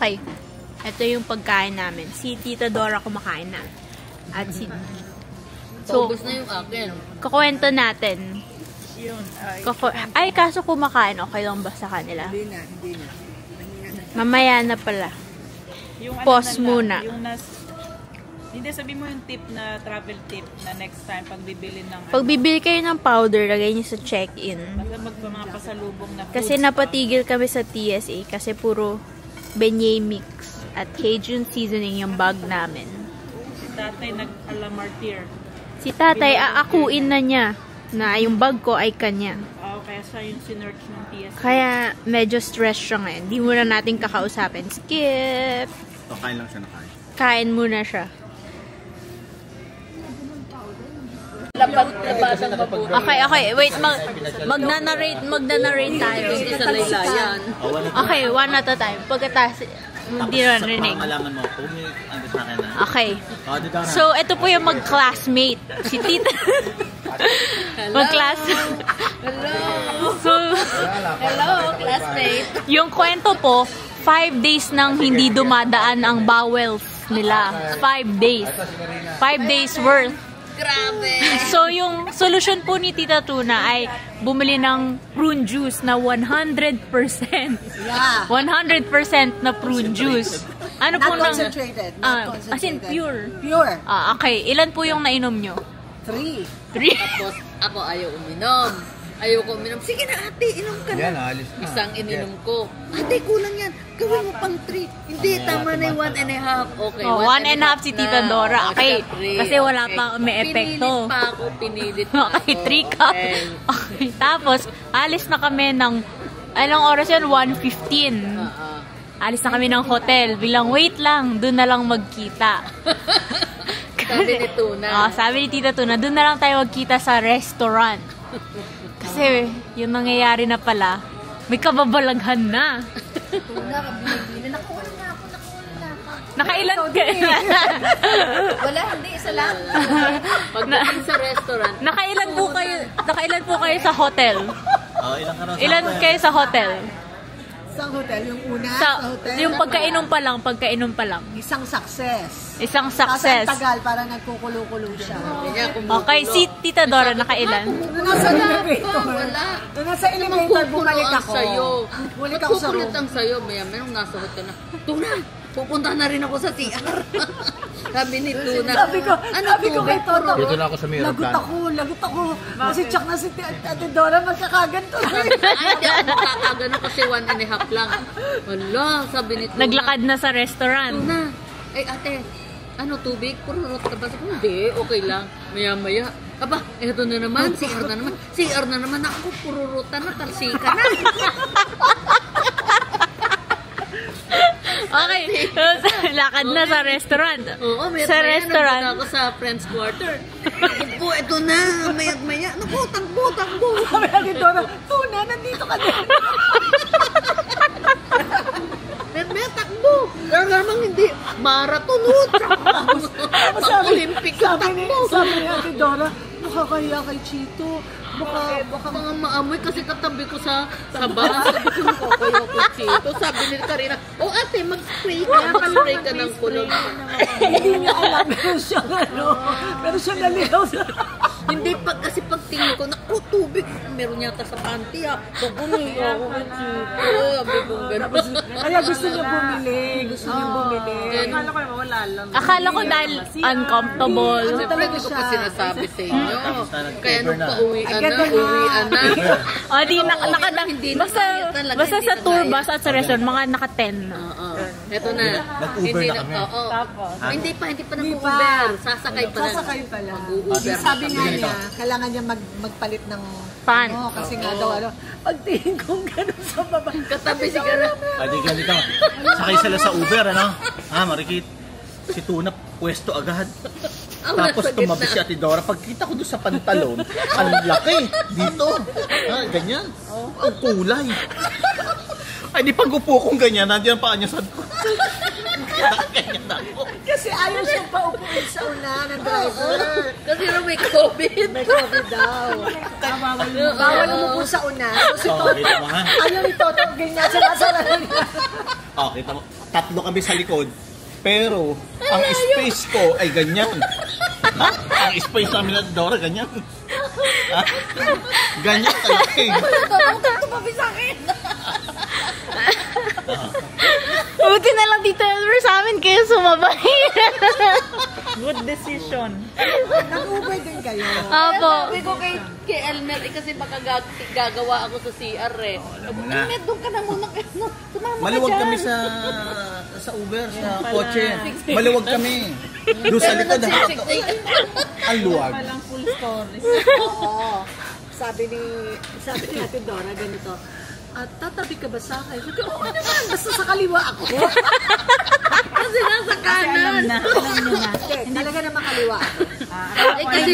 Okay. Ito yung pagkain namin. Si Tita Dora kumakain na. At si... So, paubos na yung akin. kukwento natin. Ay, kaso kumakain. Okay lang ba sa kanila? Hindi na. Mamaya na pala. Yung Pause muna. Yung hindi, sabi mo yung tip na travel tip na next time pag bibili ng... Pag bibili kayo ng powder, lagay niyo sa check-in. Basta mga pasalubong na foods. Kasi napatigil kami sa TSA kasi puro beignet mix at Cajun seasoning yung bag namin. Si tatay nag-alamartir. Si tatay, aakuin na niya na yung bag ko ay kanya. Kaya siya yung sinerch ng TSA. Kaya medyo stress siya ngayon. Hindi muna natin kakausapin. Skip! Kain lang siya nakain. Kain muna siya. Okay. Wait, magna-narrate tayo. Sa laylayan. Okay, one at a time. Pagkatapos, hindi na rinig. Malaman mo, kung may ano sa akin na. Okay. So, ito po yung mag-classmate. Si Tita. Mag-class. Hello, classmate. Yung kwento po, 5 days nang hindi dumadaan ang bowels nila. 5 days. 5 days worth. Grabe. So, yung solution po ni Tita Tuna ay bumili ng prune juice na 100%. Yeah. 100% na prune juice. Ano po Not concentrated. As in pure. Pure. Okay. Ilan po yung nainom nyo? 3. 3? Tapos, ako ayaw uminom. Ayoko uminom. Sige na ate, inom ka na. Yan, alis na. Isang ininom ko. Ate, kulang yan. Gawin mo pang 3. Hindi, tama na yung 1.5. Okay, 1.5 si Tita Dora. Okay. Kasi wala pa may epekto. Pinilit pa ako. Okay, 3 cup. Okay. Tapos, alis na kami ng, anong oras yun? 1:15. Alis na kami ng hotel. Bilang, wait lang. Doon na lang magkita. Sabi ni Tuna. Sabi ni Tita Tuna, doon na lang tayo magkita sa restaurant. Kasi, yung nangyayari na pala, may kababalaghan na. Nakailan ka? Wala, hindi. Isa lang. Pagdating sa restaurant. Nakailan po kayo sa hotel? Ilan kayo sa hotel? Isang hotel, yung una Sa hotel. yung pagkainom pa lang. Isang success. Isang success. Tapos ang tagal, parang nagkukulo-kulo siya. Okay, si Tita Dora nakailan? Nung nasa elevator. Nung nasa elevator, bumalik ako. Bumalik ako sa room. Magkukulit ang sayo. Mayroong nasa hotel na, Tuna, pupunta na rin ako sa CR. Sabi ni Tuna. Sabi ko kay Toto. Dito na ako sa mirror. Lagot ako. Kasi tsak na si Ate Dora, magkakaganto. Ay, hindi ako makakagano kasi 1.5 lang. Wala, sabi ni Tuna. Naglakad na sa restaurant. Tuna, ate, tubig? Pururot ka ba? Sabi, hindi, okay lang. Maya-maya. Aba, eto na naman, CR na naman. CR na naman ako, pururutan na, talsika na. Okay, lakad na sa restaurant. Oo, sa restaurant. Ako sa friend's quarter. Takbo, eto na, maya-maya. Naku, takbo. Sabi natin, Dora, Tuna, nandito ka din. Maya, takbo. Gargamang hindi. Marathon, Olympic ka, takbo. Sabi ni Ate Dora, nakakaya kay Chito. Baka mga maamoy kasi katabi ko sa bus. Sabi ko, nakakaya ko Chito. Sabi ni Karina, ate, mag-spray ka ng kulong. hindi niya alam. Pero siya naligaw sa... Hindi kasi pagtingin ko, naku, tubig. Meron yata sa panty, Pupunoy ako kay Chito. Sabi ko, gano'n. Kaya gusto niya bumili. Akala ko wala lang. Akala ko dahil uncomfortable. Kasi talaga siya. Kasi sinasabi sa inyo. Kaya nung pauwian na. Basta sa tour bus at sa restaurant, mga naka-10 na. Ito na. Nag-Uber na kami. Hindi pa nag-Uber. Sasakay pa lang. Sabi nga niya, kailangan niya magpalit ng Pan. kasi nga daw, pagtingin kong gano'n sa baba. Katabi si Gara. Pwede ganito. Sakay sila sa Uber, marikit. Si Tuna, pwesto agad. Tapos tumabi si Ate Dora. Pagkita ko doon sa pantalon, ang laki. Dito. Ganyan. Ang kulay. Ay, di pag-upo kong ganyan. Nandiyan pa niya sa... Ganyan ako. Kasi ayaw siyang paupuin sa una ng driver. Kasi may COVID. May COVID daw. Bawal umupo sa una. So si Toto, ayaw ni Toto, ganyan siya nasa lang. Oh, kita mo. 3 kami sa likod. Pero, ang space ko ay ganyan. Ha? Ang space namin na Dora, ganyan. Ha? Ganyan kalaki. Tumabi sa akin. Buti na lang Tita Elmer sa amin kayo sumabay. Good decision. Nag-ubay din kayo. Opo. Sabi ko kay Elmer, kasi baka gagawa ako sa CR eh. Elmer, doon ka na muna. Tumama Maluwag ka kami dyan. sa Uber, sa kotse. Maluwag kami. Doon sa likod. Ang luwag. Walang full stories. Oo. Sabi ni Ate Dora ganito, tatabi ka ba sa akin? Sabi ko, oo naman, basta sa kaliwa ako. Kasi nasa kanan. Alam nyo na. Talaga naman kaliwa. Kasi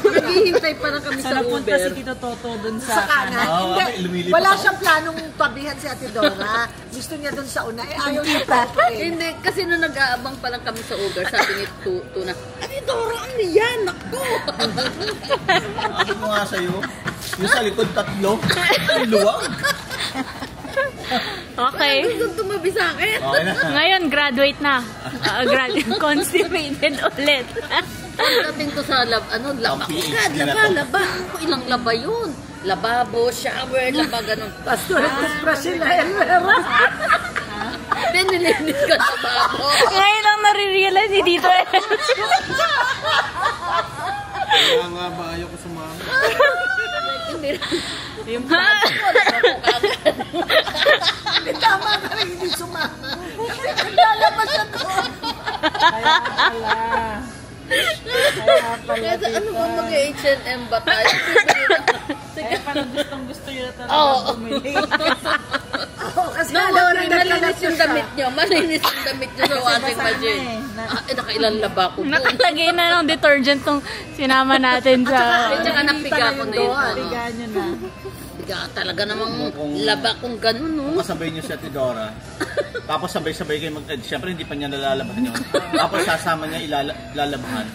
naghihintay pa na kami Sa sa napunta si Uber. Tito Toto dun Sa sa kanan. Oo, Hindi, lumilipat wala ako. siyang planong tabihan si Ate Dora. Gusto niya dun sa una. Ayaw niya pa. Hindi, kasi nung nag-aabang pa lang kami sa Uber, sabi ni Tuna, Ate Dora, ano yan? Naku! Sabi ko nga sa'yo, yung sa likod 3, ang luwag. Okay. Gusto tumabi sa akin. Okay na. Ngayon, graduate na. Constipated ulit. Pagdating ko sa laba, PhD na laba, to. laba. Ilang laba yun? Lababo, shower, laba, ganun. Pastor, toothbrush sila, Elmer. Nilinis ka sa lababo. Ngayon lang nare-realize si Tito Elmer. Kaya nga ba, ayaw ko sumama. Hindi yung Hindi tama ka rin, hindi sumama. Kasi naglalabas siya doon. Kaya pala. Kaya ano ba mag-H&M ba tayo? Kaya pala gustong-gusto yun na talaga Oo. bumili. Oo, kasi No, alam na malinis yung damit nyo. Malinis yung damit nyo sa washing machine. Nakailan laba ko po. Nakalagay na ng detergent tong sinama natin sa... Tsaka napiga ko na yun. Bigaan nyo na. Piga talaga namang laba kong ganun, no? Kasabay niyo si Ate Dora. Tapos sabay-sabay kayo siyempre hindi pa niya nalalabahan yun. Tapos sasama niya ilalabahan.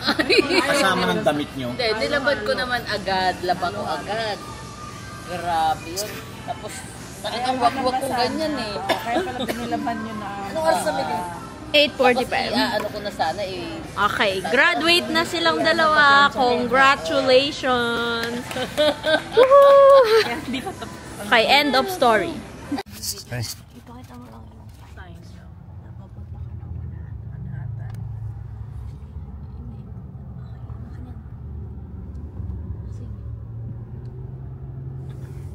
Kasama ng damit niyo. Hindi, nilabad ko naman agad. Laba ko agad. Grabe yun. Tapos, talagang wag-wag kong ganyan eh. Kaya pala binilaban nyo na. Anong oras na bigay? 8:45. Ano ko na sana eh. Okay, graduate na silang dalawa. Congratulations! Woohoo! Hindi pa tapos. Okay, end of story. Ipakita mo lang yung sign nyo. Napapunta ka ng Manhattan.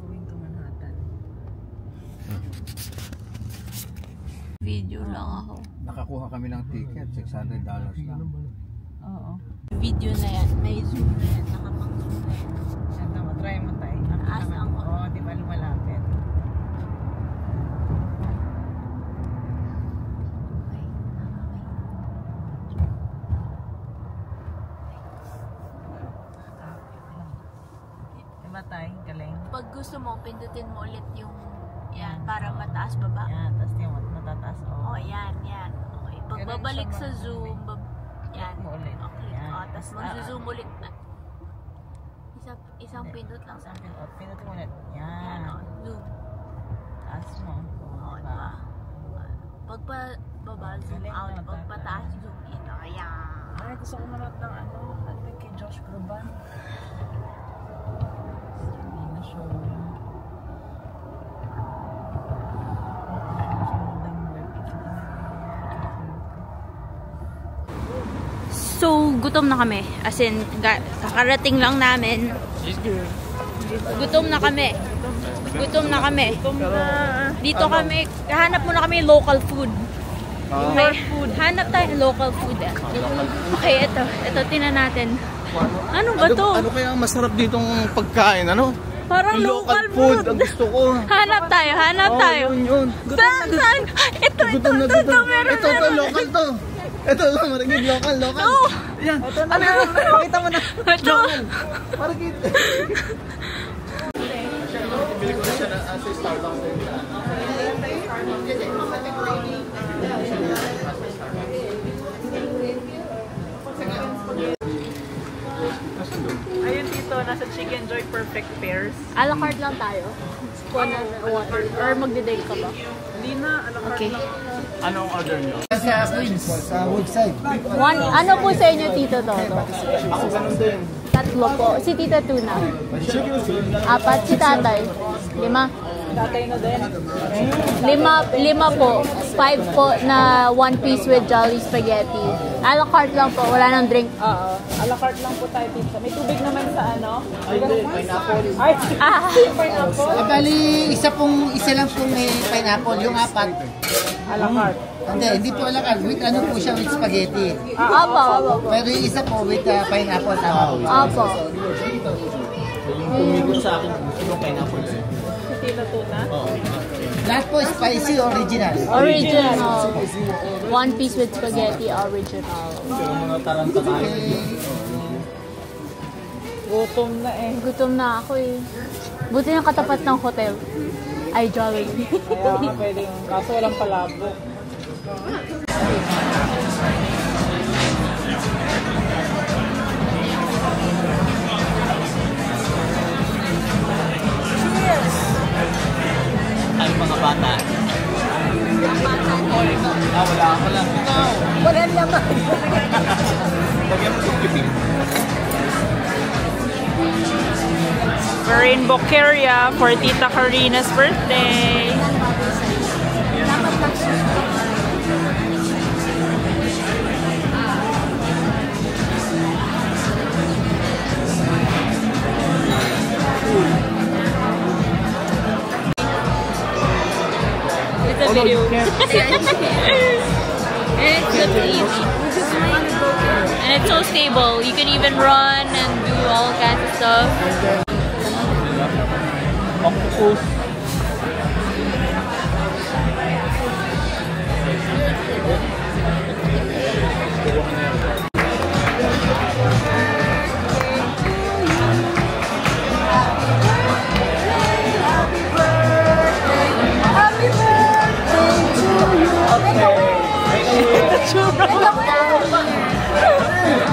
Going to Manhattan. Video lang ako. Nakakuha kami ng ticket, $600 lang. Oo. Video na yan. May zoom na yan. Nakapang-zoom na yan. Yan tama, try mo tayo. Taas ang- Oo, di ba lumalapit? Diba tayo? Galing. Pag gusto mo, pindutin mo ulit yung yan para mataas baba. Yan, tapos yung matataas. Oh, yan, yan. Okay. Pag Ganun babalik siya sa zoom, yan. mo ulit. Okay. Yan. Oh, tapos mag-zoom ulit na. Isang pindot lang sa akin. Pindutin mo ulit. Yan, Yan. oh. Zoom. Taas mo. Oo, diba? Pag baba, zoom Galing, out. no? Pag pataas, zoom in. Ayan. Ay, gusto ko manood ng ano, kay Josh Groban. Hindi na show. So, gutom na kami. As in, kakarating lang namin. Gutom na kami. Gutom na kami. Dito kami, hanap muna kami local food. Okay, hanap tayo local food. Okay, ito tinan natin. Ano ba to? Ano kaya ang masarap ditong pagkain? Ano? Parang local food. Ang gusto ko. Hanap tayo, hanap tayo. Yun. Saan, saan? Ito, meron. Ito, local to. Ito, marigid local. Oh, Yan. Ano yun? Pakita mo na. ito. Marigid. Bili ko na siya na sa Starbucks din siya. Ayun dito, nasa Chicken Joy Perfect Pairs. A la carte lang tayo. Kuha na water. Or magdidate ka ba? Hindi na, alam Okay. lang. Anong order nyo? Sa Queens, sa Woodside. Ano po sa inyo, Tito Toto? Ako ganun din. 3 po. Si Tita Tuna. 4. Si Tatay. 5. Tatay na din. 5 po. 5 po na 1 piece with Jolly Spaghetti. A la carte lang po. Wala nang drink. Oo. A la carte lang po tayo dito. May tubig naman sa ano? Pineapple. Ay, pineapple. Bali, isa lang pong may pineapple, yung 4. A la carte. Hindi po alakal. With ano po siya, with spaghetti. Opo. Pero yung isa po with pineapple. Opo. Yung tumigil sa akin, yung pineapple. Si Tito Tuna. Lahat po spicy original. Original. 1 piece with spaghetti, original. Yung mga taranta tayo. Gutom na eh. Gutom na ako eh. Buti yung katapat ng hotel. Ay, Jolly. Kaya nga pwede yung kaso walang palabo. Ay, mga bata. Wala ako lang. Ikaw. Wala naman. Lagyan mo yung piping. We're in Boqueria for Tita Karina's birthday. It's a video. It's so easy. And it's so stable. You can even run and do all kinds of stuff. Octopus.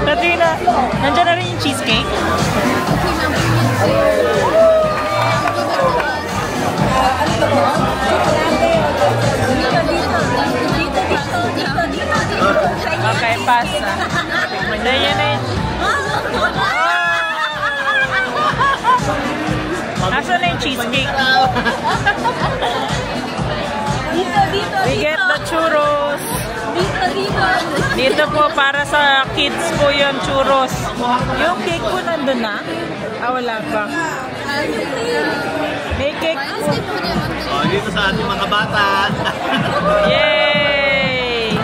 Katrina, nandiyan na rin yung cheesecake? Okay, pasta. Nandiyan na yun. Nasaan na yung cheesecake? We get the churros. Dito po para sa kids po yung churros. Yung cake po nandun na? Wala pa. May cake po. Dito sa ating mga bata. Yay!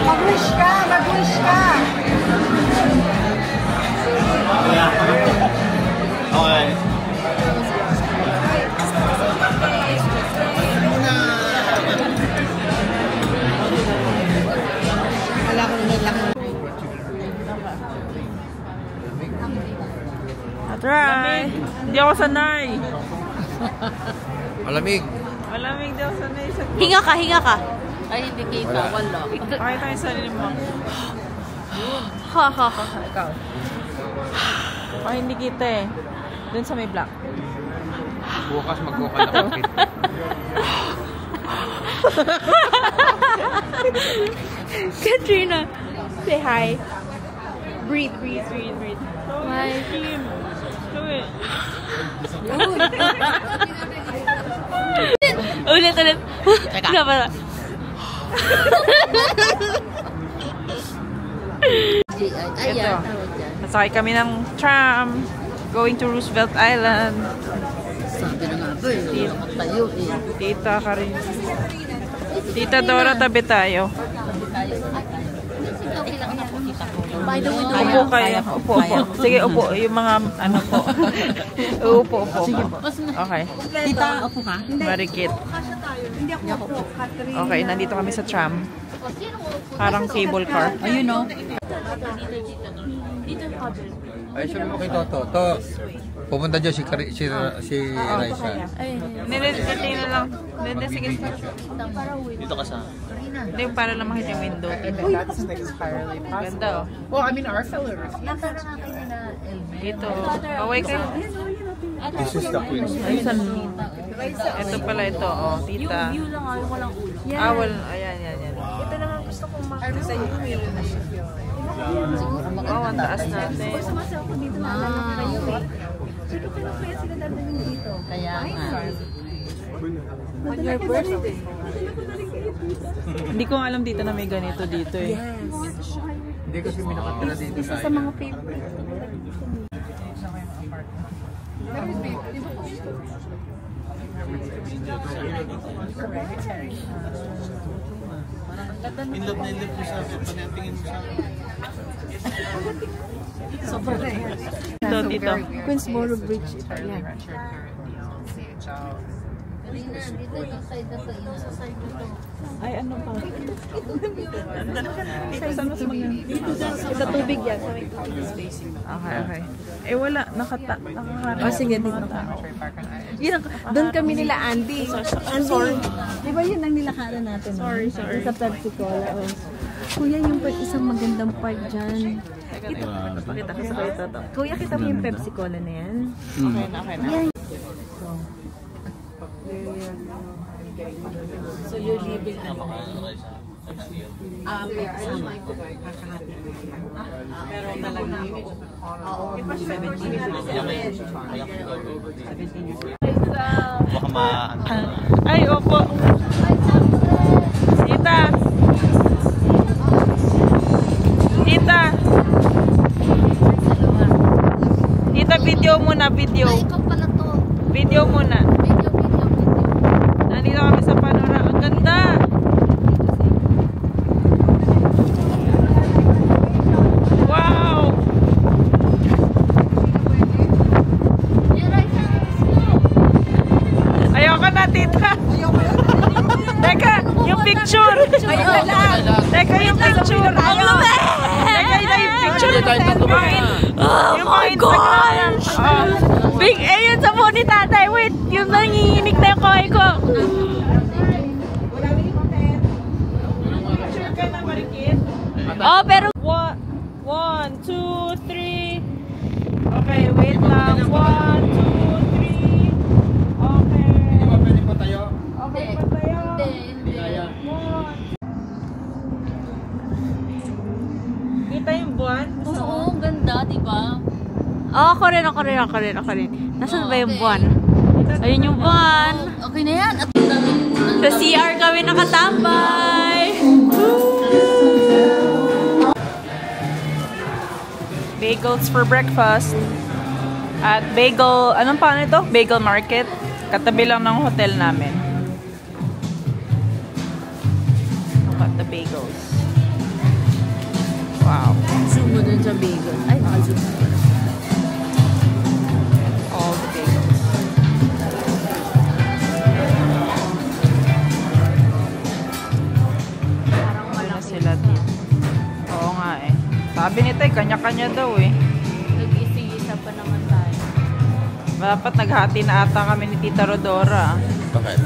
Mag-wish ka. Okay. Wala akong nilang. Try! Hindi ako sanay. Malamig. Malamig daw sanay sa... Hinga ka. Ay, hindi kita. Wala. Pakita yung sarili mo. Ha. Ikaw. Ay, hindi kita eh. Doon sa may black. Bukas magkukal ako. Katrina, say hi. Breathe. Hi. Do it. Ulit. Dapat. Ito. Nasakay kami ng tram. Going to Roosevelt Island. Sabi na nga ba eh. Tayo eh. Tita Karin. Tita Dora, tabi tayo. By the way, Upo kayo. Upo. Sige, upo. Yung mga ano po. Upo. Okay. Tita, upo ka? Marikit. Okay, nandito kami sa tram. Parang cable car. Ayun o. Ay, sabi mo kay Toto. To, pupunta dyan si Raisa. Hindi, na lang. Hindi, sige. Dito ka sa... Hindi, para lang makita yung window. Ganda oh. Well, I mean, our sellers. Dito. Away kayo. This is the Queen's. Ito pala ito, oh. Tita. View lang ay walang ulo. Ayan. Ito naman gusto kong makita sa iyo. Oh, ang taas natin. Sumasayaw ko dito na alam ko kayo eh. Sige, pero kaya sila dadalhin dito. Kaya nga. On your birthday. Hindi ko alam dito na may ganito dito eh. Hindi kasi may nakatira dito Isa sa mga favorite. In love na in love mo sa akin. Panatingin mo sa akin. Dito. Queensboro Bridge. Yan. Rina, dito yung side na to. Ito sa side na to. Ay, ano pa? Dito sa mas mga... Sa tubig yan. Sa may tubig spacing. Okay. Eh wala, nakakarap. Oh, sige, dito. Yun, doon kami nila Andy. Andy, di ba yun ang nilakaran natin? Sorry. Sa Pepsi Cola. Oh. Kuya, yung isang magandang part dyan. Kita ko sa ito. Kuya, kita mo yung Pepsi Cola na yan? Okay na. Yan. So you're leaving Pero talagang... Baka ma... Ay, opo. Tita. Tita, video muna, video. Ikaw pala to. Video muna. Nandito kami sa panorama. Ang ganda! Wow! Ayoko na, tita. Teka, yung picture. Teka, yung picture. Teka, yung picture. Oh my gosh! Big A yun sa phone ni tatay. Wait, yung nanginginig na yung koy ko. Oh, pero... 1, 2, 3. Okay, wait lang. 1, 2, 3. Okay. Hindi ba pwede pa tayo? Okay pa tayo. Hindi. Kita yung buwan? Oo, ang ganda, di ba? Oh, ako rin. Nasaan ba yung buwan? Ayun yung buwan. Okay na yan. At Sa CR kami nakatambay. Bagels for breakfast. At bagel, anong pa nito? Bagel market. Katabi lang ng hotel namin. Look at the bagels. Wow. Zoom mo dun sa bagel. Ay, naka-zoom. All the bagels. Wala sila dito. Oo nga eh. Sabi nito eh, kanya-kanya daw eh. Nag-isa-isa pa naman tayo. Dapat naghati na ata kami ni Tita Rodora. Bakit?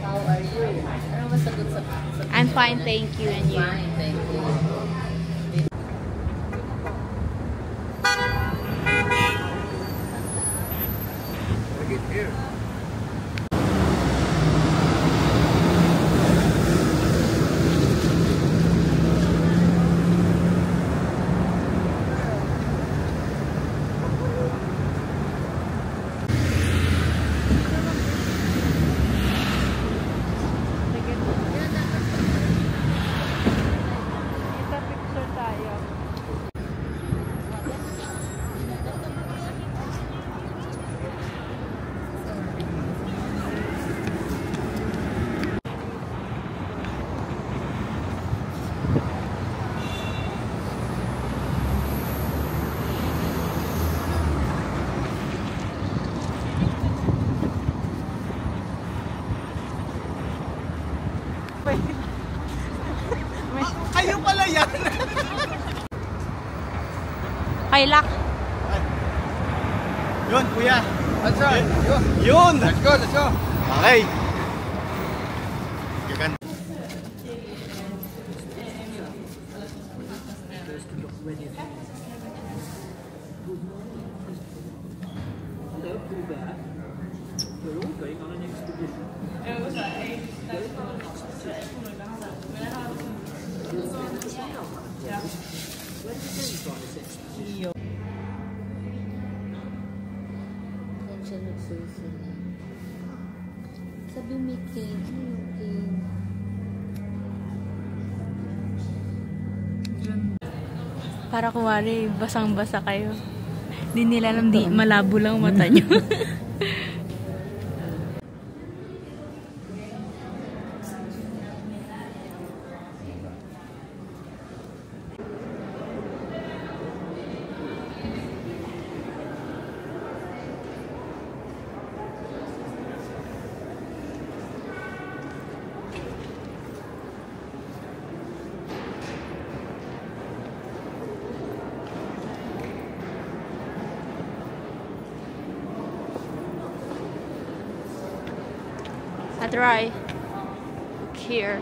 how are you? Ano masagot sa... I'm fine, thank you. And you? Fine, thank you. Kayo pala yan! Kailak. Yun, kuya. Ansan? Yun. Yun! Let's go, let's go. Okay. Gaganda. Siya nagsusunod. Sabi may cane. Ano yung cane? Para kuwari, basang-basa kayo. Di nila alam, di malabo lang mata nyo. Try here.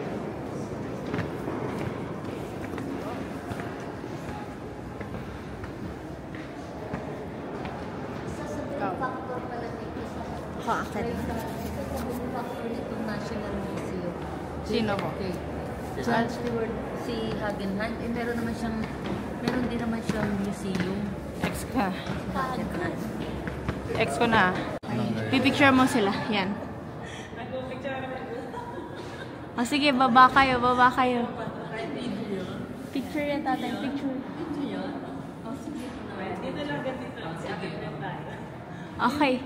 Ako actually. National Museum. Sino po? Okay. John Stewart, si Hagenheim. Eh, meron din naman siyang museum. Ex ka. Ex ko na. Pipicture mo sila. Yan. O sige, baba kayo, baba kayo. Picture yan, tatay. Picture. Okay.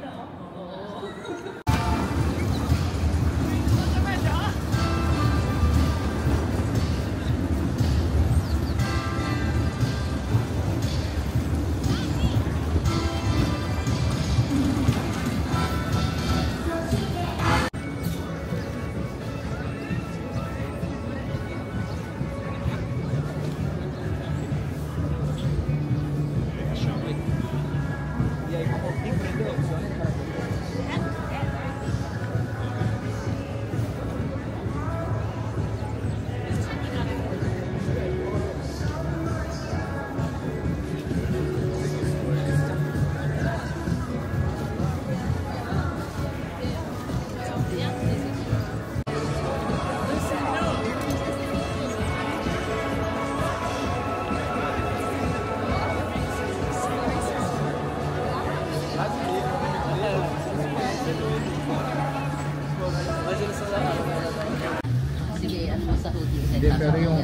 Sige, ano sa hoodie? Hindi, pero yung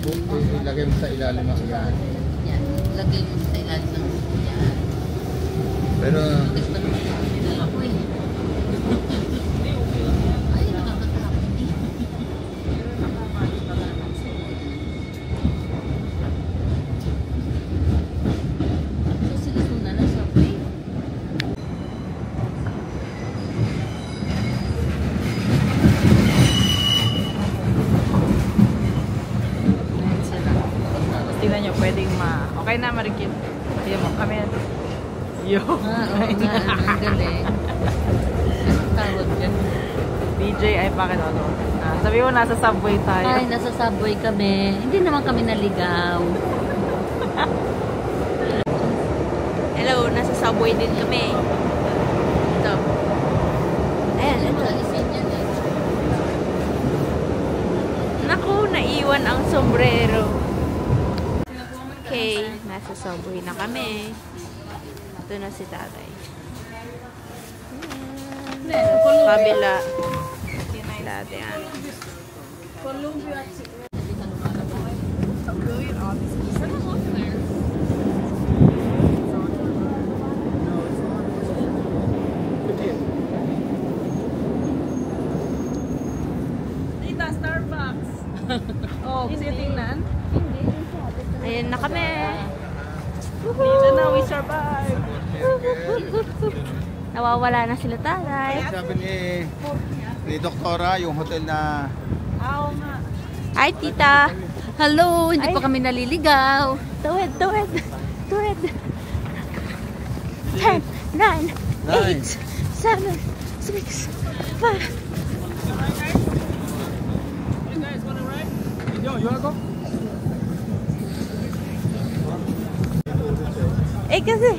ilagay mo sa ilalim ng yan. Yan. Lagay mo sa ilalim ng yan. Pero, Gusto mo na ako eh. Ay, nakakatakot eh. So, sila muna na sa play. Tingnan nyo, pwedeng okay na, marikit. Ayan mo, kami yan. Yo. Oo nga, ang galing. Ang tawag dyan. DJ ay bakit ano? Sabi mo, nasa subway tayo. Ay, nasa subway kami. Hindi naman kami naligaw. Hello, nasa subway din kami. Ito. Ayan, ito. Alisin yan eh. Naku, naiwan ang sombrero. Okay, nasa subway na kami. Ito na si tatay. Kabila. Dati ano. Tita, Starbucks. Oh, gusto niyo tingnan? Ayan na kami. Dito na, we survive. Nawawala na sila tatay. Sabi ni Doktora, yung hotel na Oo nga. Hi, tita. Hello, hindi pa kami naliligaw. Tuwid, tuwid, tuwid. 10, 9, 8, 7, 6, 5. Eh kasi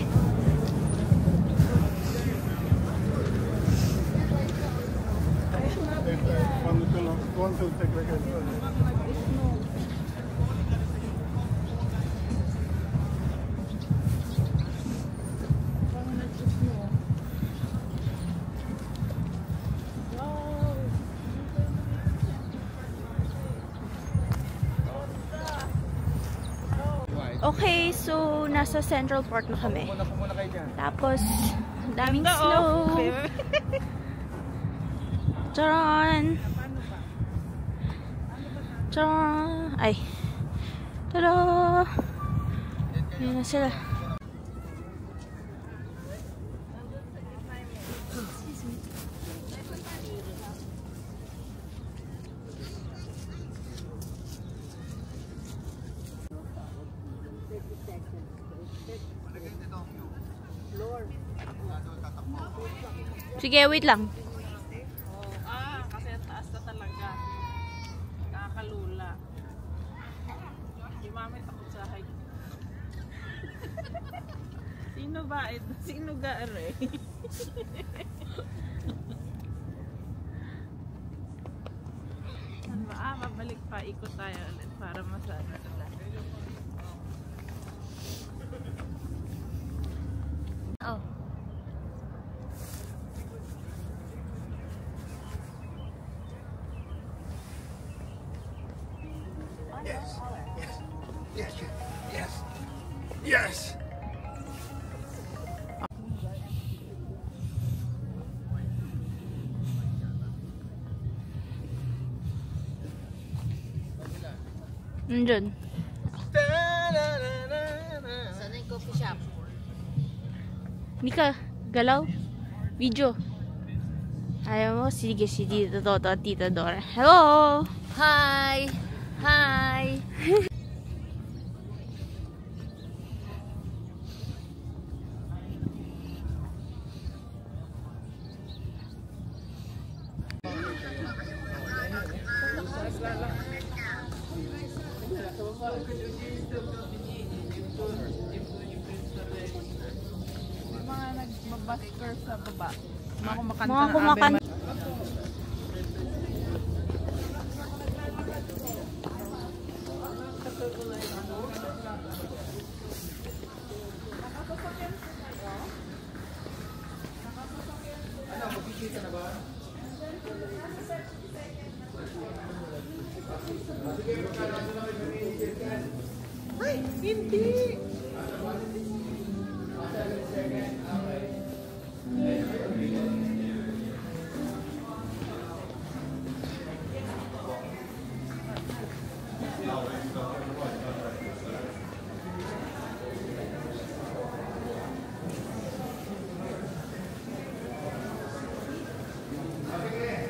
okay, so nasa Central Park na kami. Tapos daming snow. Charan! Charan! Ay! Tada! Yan na sila. Sige, wait lang. Kasi taas na talaga. Nakakalula. Si mami takot sa height. Sino ba? Sino ga are? Ano ba? Mabalik pa. Ikot tayo ulit para masana sila. Oh. Yes! Nandun. Sana yung coffee shop. Hindi ka galaw. Video. Ayaw mo? Sige, si Tita Dora. Hello! Hi! Hi! Mga nagbabasker sa baba. Mga kumakanta Mga ng kumakanta. Ave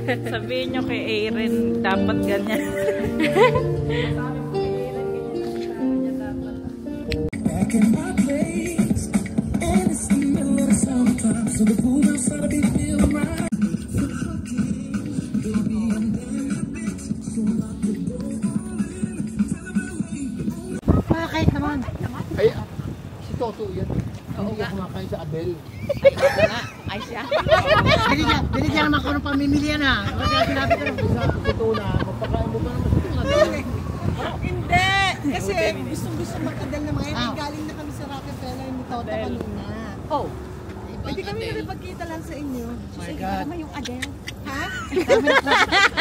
Sabihin nyo kay Aaron, dapat ganyan. Kahit naman. Ay, si Toto yan. Hindi ako kumakain sa Abel. Ay siya. Binigyan naman ako ng pamimili yan ha. Kasi sinabi ko lang sa totoo na, magpakain mo pa naman sa totoo na. gusto magkadal na mga yan. Galing na kami sa Rockefeller ni Toto kanina. Oh. Pwede kami na rin pagkita lang sa inyo. My God. Naman yung Adele. Ha?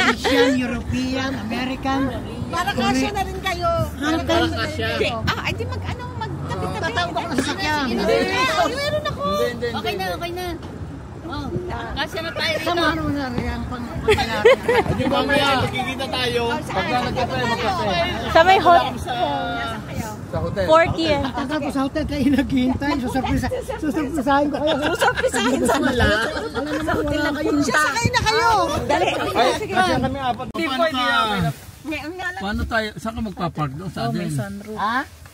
Asian, European, American. Para kasya na rin kayo. Para kasya. Ay di mag-ano, magtabi-tabi. Tatawag ko na sasakyan. Meron ako. Okay na, okay na. Oh, kasi na tayo rito. Sama mo na rin ang pangyaari. Hindi ba mamaya, magkikita tayo. Pagka nagkape, magkape. Sa may hot Sa hotel. 40 yan. Tagal ko sa hotel kayo naghihintay. Susurprisahin ko kayo. Susurprisahin sa wala. Wala naman wala kayong Sakay na kayo. Dali. Ay, kasi kami apat. Paano tayo? Saan ka magpapark doon? Sa atin?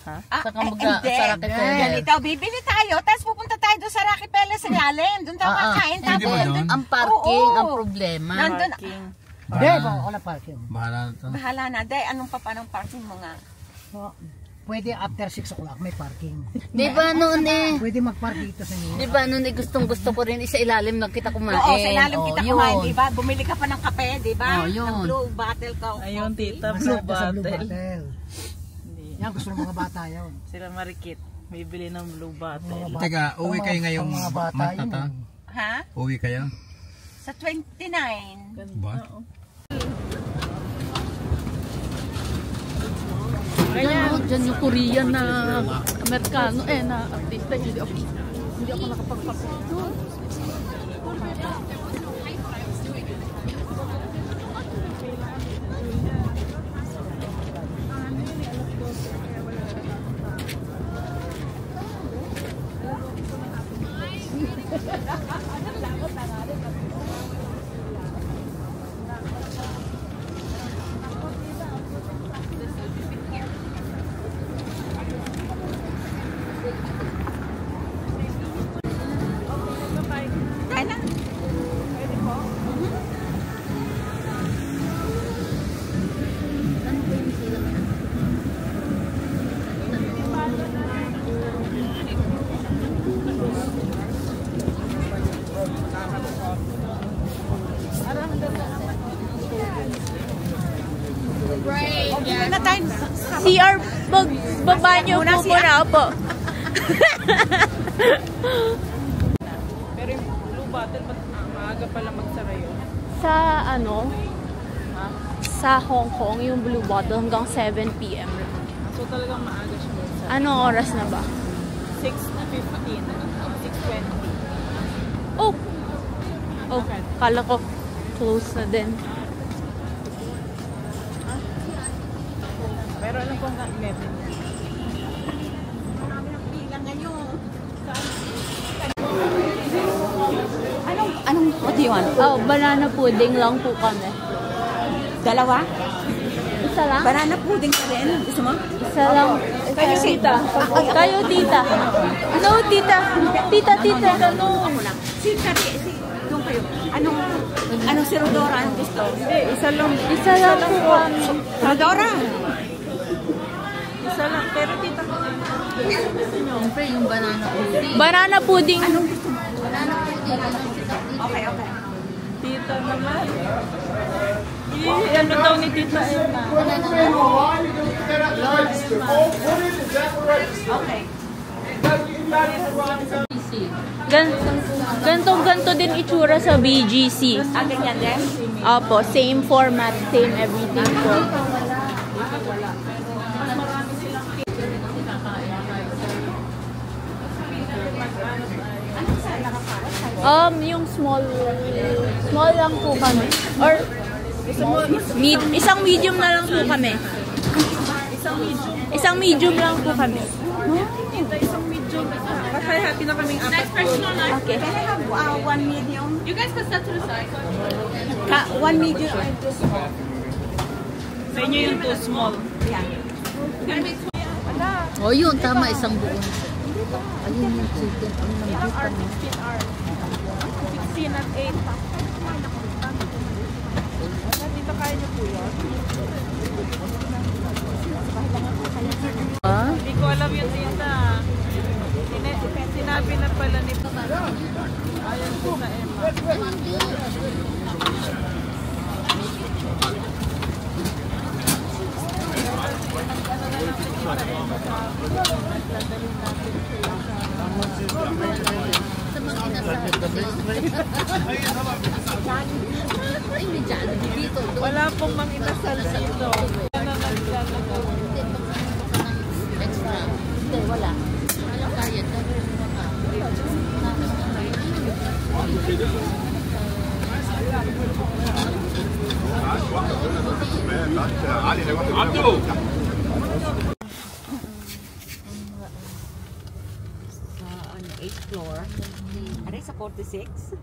Saka mag-sarap Ikaw, bibili tayo, tapos pupunta tayo doon sa Rockefeller sa ilalim. Doon tayo kakain. Pwede ba doon? Ang parking, Oo. ang problema. Nandun. Hindi, baka wala parking. Bahala na ito. Bahala na. Day, anong papanong parking mo nga? Pwede after 6 o'clock may parking. Di ba noon eh? Pwede mag-park dito sa inyo. Di ba noon eh gustong gusto ko rin sa ilalim lang kita kumain. Oo, sa ilalim kita kumain, yun. di ba? Bumili ka pa ng kape, di ba? Oh, yun. Ng blue bottle ka. Ayun, tita, blue Masarap sa Blue bottle. Bottle. Yan, gusto ng mga bata yun. Sila marikit. Bibili ng blue bottle. Mga bata- Teka, uwi kayo ngayong mga bata month yun. na to? Ha? Uwi kayo? Sa 29. Ba? Ayan, dyan yung Korean na Amerikano na artista. Hindi ako nakapagpapito. Na tayo. CR, baba nyo po muna po. Pero yung blue bottle, maaga pala magsara yun. Sa ano, sa Hong Kong, yung blue bottle hanggang 7 p.m. So talagang maaga siya magsara. Anong oras na ba? 6:15. 6:20. Oh! Oh, kala ko close na din. Pero alam ko hanggang 11. What do you want? Oh, banana pudding lang po kami. Dalawa? Isa lang? Banana pudding ka rin. Gusto mo? Isa lang. Kayo, tita. Kayo, tita. No, tita. Tita. Ano? Ako lang. Si doon kayo. Anong si Rodora? Anong gusto? Hindi, isa lang. Isa lang po kami. Rodora! Isa lang. Pero tita ko. Siyempre yung banana pudding. Banana pudding. Banana pudding. Okay. Tita naman. Ano daw ni Tita Emma? Okay. Ganto din itsura sa BGC. Ganyan din? Opo, same format, same everything po. Yung small lang po kami. Or isang medium na lang po kami. Isang medium lang po kami. Tita, isang medium. Kasi happy na kaming apat po. Okay. Can I have one medium? You guys can start to the side. One medium and two small. Sa inyo yung too small. Oh, yun, tama, isang buong. Ayun yung chicken. Ang nandito. 16 at 8. Dito kaya niyo po yun? Hindi ko alam yun, tita. Sinabi na pala ni Ayan po sa Emma. Sa mga inasal. Ay, may Jollibee dito. Wala pong mang inasal dito. Extra. Hindi, wala. Walang bayad. Sa 8th floor. Ano sa 46?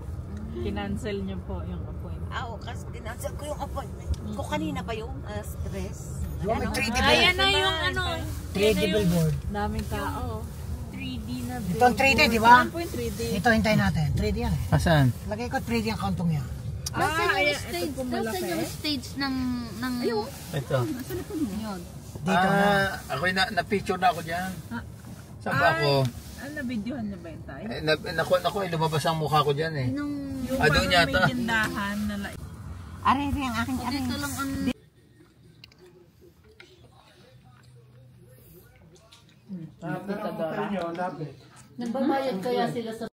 Kinancel niyo po yung appointment. Oo, kasi kinansel ko yung appointment ko kanina pa yung stress. Ano? Ayan na yung ano. 3D billboard. Daming tao. 3D na Ito ang 3D, di ba? 3D. Ito, hintayin natin. 3D yan eh. Asan? Lagay ko 3D ang kantong yan. Nasaan yung stage? Nasaan yung stage ng... Ito. Yun. Dito na. Ako na-picture na ako dyan. Saan ba ako? Na-videohan niyo ba yun tayo? Naku, lumabas ang mukha ko dyan eh. Nung... Yung doon parang yata. may tindahan na Are, ang aking Dito lang ang... Nagbabayad kaya sila sa